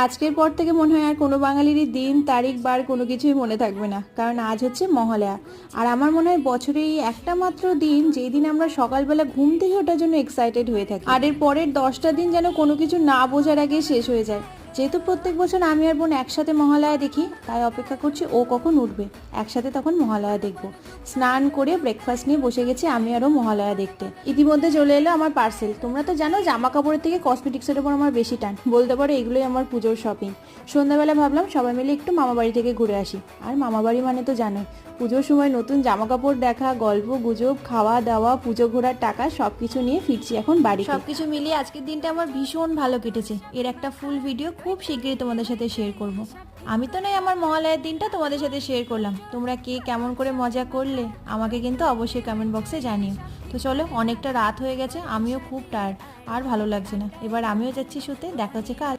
আজকের পর থেকে মনে হয় আর কোনো বাঙালিরই দিন তারিখ বার কোনো কিছুই মনে থাকবে না, কারণ আজ হচ্ছে মহালয়া। আর আমার মনে হয় বছরে এই একটা মাত্র দিন যেই দিন আমরা সকালবেলা ঘুম থেকে ওঠার জন্য এক্সাইটেড হয়ে থাকি, আর এর পরের 10টা দিন যেন কোনো কিছু না বোঝার আগে শেষ হয়ে যায়। যেহেতু প্রত্যেক বছর আমি আর বোন একসাথে মহালয়া দেখি, তাই অপেক্ষা করছি ও কখন উঠবে, একসাথে তখন মহালয়া দেখবো। স্নান করে ব্রেকফাস্ট নিয়ে বসে গেছি আমি আরও মহালয়া দেখতে। ইতিমধ্যে চলে এলো আমার পার্সেল। তোমরা তো জানো জামা কাপড়ের থেকে কসমেটিক্সের উপর আমার বেশি টান, বলতে পারো এগুলোই আমার পুজোর শপিং। সন্ধ্যাবেলা ভাবলাম সবাই মিলে একটু মামাবাড়ি থেকে ঘুরে আসি। আর মামাবাড়ি মানে তো জানোই, পুজোর সময় নতুন জামা কাপড় দেখা, গল্প গুজব, খাওয়া দাওয়া, পুজো ঘোরার টাকা সবকিছু নিয়ে ফিরছি এখন বাড়ি। সবকিছু মিলিয়ে আজকের দিনটা আমার ভীষণ ভালো কেটেছে। এর একটা ফুল ভিডিও খুব শীঘ্রই তোমাদের সাথে শেয়ার করব। আমি তো নয় আমার মহালয়ার দিনটা তোমাদের সাথে শেয়ার করলাম, তোমরা কে কেমন করে মজা করলে আমাকে কিন্তু অবশ্যই কমেন্ট বক্সে জানিও। তো চলো, অনেকটা রাত হয়ে গেছে, আমিও খুব টায়ার্ড, আর ভালো লাগছে না, এবার আমিও যাচ্ছি শুতে। দেখা হচ্ছে কাল।